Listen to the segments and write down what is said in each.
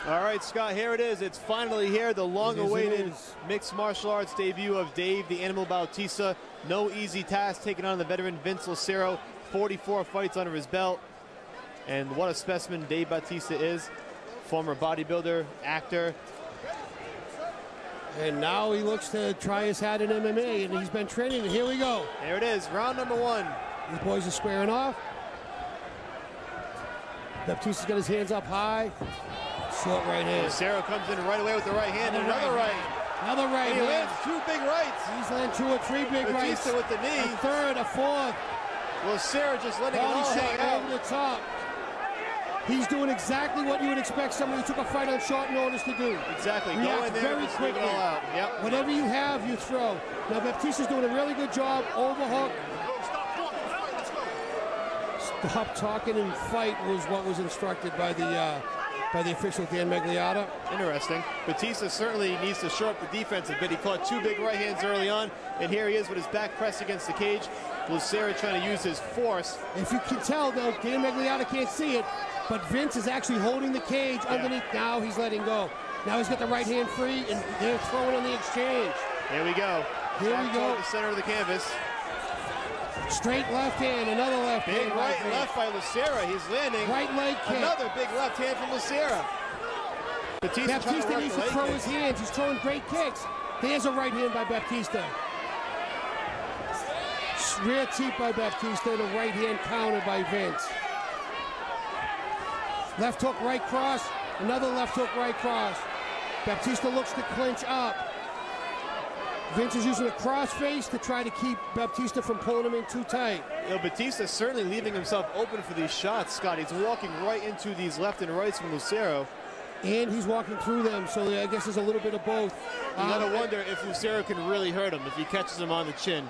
All right, Scott, here it is. It's finally here, the long-awaited mixed martial arts debut of Dave, the Animal-Batista. No easy task taking on the veteran Vince Lucero. 44 fights under his belt. And what a specimen Dave Batista is. Former bodybuilder, actor. And now he looks to try his hat in MMA, and he's been training, and here we go. There it is, round number one. These boys are squaring off. Batista's got his hands up high. Short right hand. Lucero comes in right away with the right hand and another right. Another right hand. He lands two big rights. He's landing 2 or 3 big rights. Batista with the knee. A third, a fourth. Lucero just letting it all hang out. Over the top. He's doing exactly what you would expect somebody who took a fight on short notice to do. Exactly. React go in there very and quickly. it all out. Yep. Whatever you have, you throw. Now Batista's doing a really good job. Overhook. Stop talking and fight was what was instructed by the official Dan Magliotta. Interesting. Batista certainly needs to shore up the defense a bit. He caught 2 big right hands early on, and here he is with his back pressed against the cage. Lucero trying to use his force. If you can tell, though, Dan Magliotta can't see it, but Vince is actually holding the cage underneath. Now he's letting go. Now he's got the right hand free, and they're throwing on the exchange. Here we go. Here we go. The center of the canvas. Straight left hand, another left hand. Big right and left by Lucero. He's landing. Right leg kick. Another big left hand from Lucero. Batista needs to throw his hands. He's throwing great kicks. There's a right hand by Batista. Rear teep by Batista, and a right hand counter by Vince. Left hook, right cross. Another left hook, right cross. Batista looks to clinch up. Vince is using a crossface to try to keep Batista from pulling him in too tight. You know, Batista's certainly leaving himself open for these shots, Scott. He's walking right into these left and rights from Lucero. And he's walking through them, so I guess there's a little bit of both. You gotta wonder if Lucero can really hurt him, if he catches him on the chin.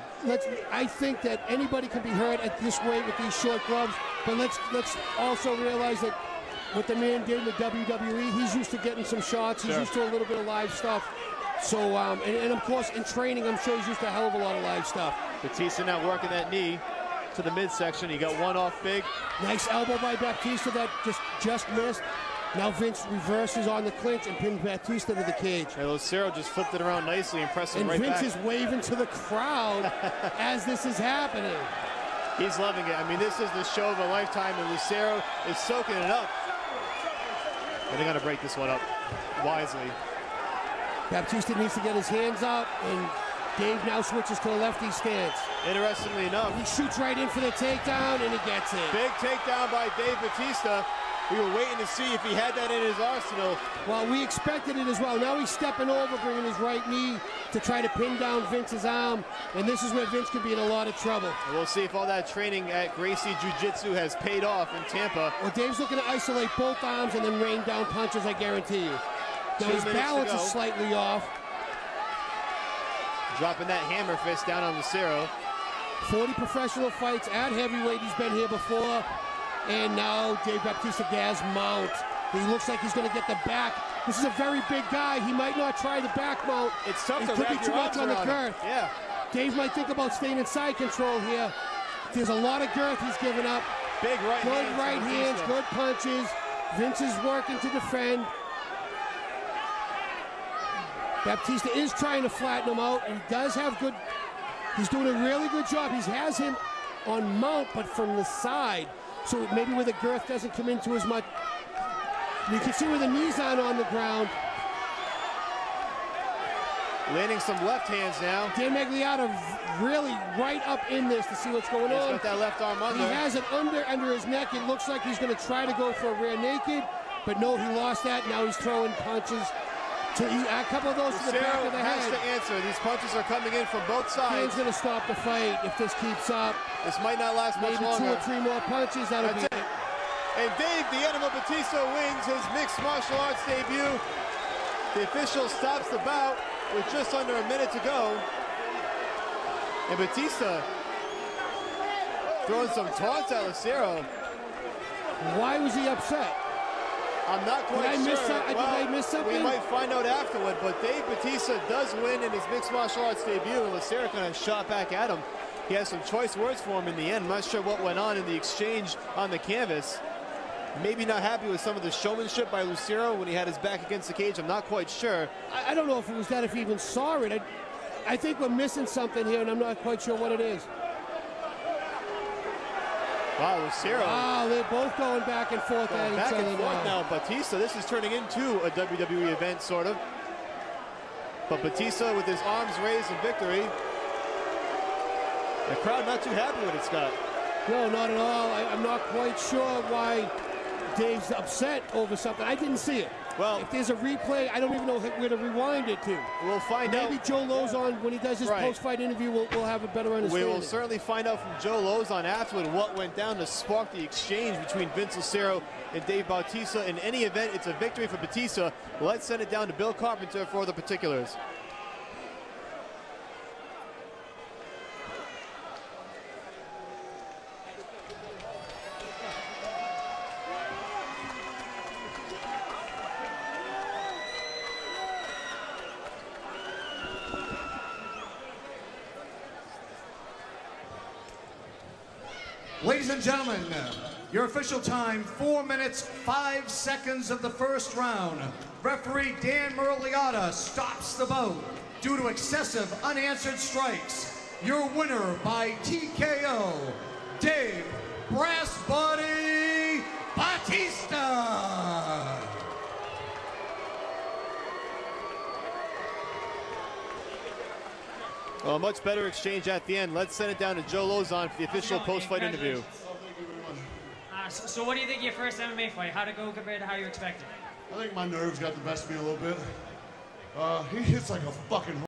I think that anybody can be hurt at this weight with these short gloves, but let's also realize that what the man did in the WWE, he's used to getting some shots. He's used to a little bit of live stuff. So, and of course, in training, I'm sure he's used to a hell of a lot of live stuff. Batista now working that knee to the midsection. He got one off big. Nice elbow by Batista that just missed. Now Vince reverses on the clinch and pins Batista to the cage. And Lucero just flipped it around nicely and pressed him right back. And Vince is waving to the crowd as this is happening. He's loving it. I mean, this is the show of a lifetime, and Lucero is soaking it up. And they got to break this one up wisely. Batista needs to get his hands up, and Dave now switches to a lefty stance. Interestingly enough, he shoots right in for the takedown, and he gets it. Big takedown by Dave Batista. We were waiting to see if he had that in his arsenal. Well, we expected it as well. Now he's stepping over, bringing his right knee to try to pin down Vince's arm, and this is where Vince could be in a lot of trouble. And we'll see if all that training at Gracie Jiu-Jitsu has paid off in Tampa. Well, Dave's looking to isolate both arms and then rain down punches, I guarantee you. Now his balance is slightly off. Dropping that hammer fist down on Lucero. 40 professional fights at heavyweight. He's been here before. And now Dave Batista gas mount. He looks like he's going to get the back. This is a very big guy. He might not try the back mount. It's tough to wrap your arms on the girth. Yeah. Dave might think about staying in side control here. There's a lot of girth he's giving up. Big right good hands. Good right hands, good punches. Vince is working to defend. Batista is trying to flatten him out, and he does have good. He's doing a really good job. He has him on mount, but from the side. So maybe where the girth doesn't come into as much. You can see where the knees aren't on the ground. Landing some left hands now. Dan Magliotta really right up in this to see what's going on. He's got that left arm under. He has it under his neck. It looks like he's going to try to go for a rear naked, but no, he lost that. Now he's throwing punches. A couple of those to the back of the head. Has to answer. These punches are coming in from both sides. Dan's going to stop the fight if this keeps up. This might not last much longer. Maybe 2 or 3 more punches. That'll be it. And Dave, the Animal Batista, wins his mixed martial arts debut. The official stops the bout with just under a minute to go. And Batista throwing some taunts at Lucero. Why was he upset? I'm not quite sure. Did I miss something? We might find out afterward, but Dave Batista does win in his mixed martial arts debut, and Lucero kind of shot back at him. He has some choice words for him in the end. I'm not sure what went on in the exchange on the canvas. maybe not happy with some of the showmanship by Lucero when he had his back against the cage. I'm not quite sure. I don't know if it was that, if he even saw it. I think we're missing something here, and I'm not quite sure what it is. Wow, Lucero. Wow, they're both going back and forth at each other now. Batista, this is turning into a WWE event, sort of. But Batista with his arms raised in victory. The crowd not too happy with it, Scott. No, not at all. I'm not quite sure why Dave's upset over something. I didn't see it. Well, if there's a replay, I don't even know where to rewind it to. We'll find out. Maybe Joe Lozon, when he does his post-fight interview, we'll have a better understanding. We will certainly find out from Joe Lozon afterward what went down to spark the exchange between Vince Lucero and Dave Bautista. In any event, it's a victory for Batista. Let's send it down to Bill Carpenter for the particulars. Ladies and gentlemen, your official time, 4 minutes, 5 seconds of the first round. Referee Dan Merliata stops the bout due to excessive unanswered strikes. Your winner by TKO, Dave Brass Body Batista. Well, a much better exchange at the end. Let's send it down to Joe Lozon for the official post-fight interview. So what do you think of your first MMA fight? How'd it go compared to how you expected? I think my nerves got the best of me a little bit. He hits like a fucking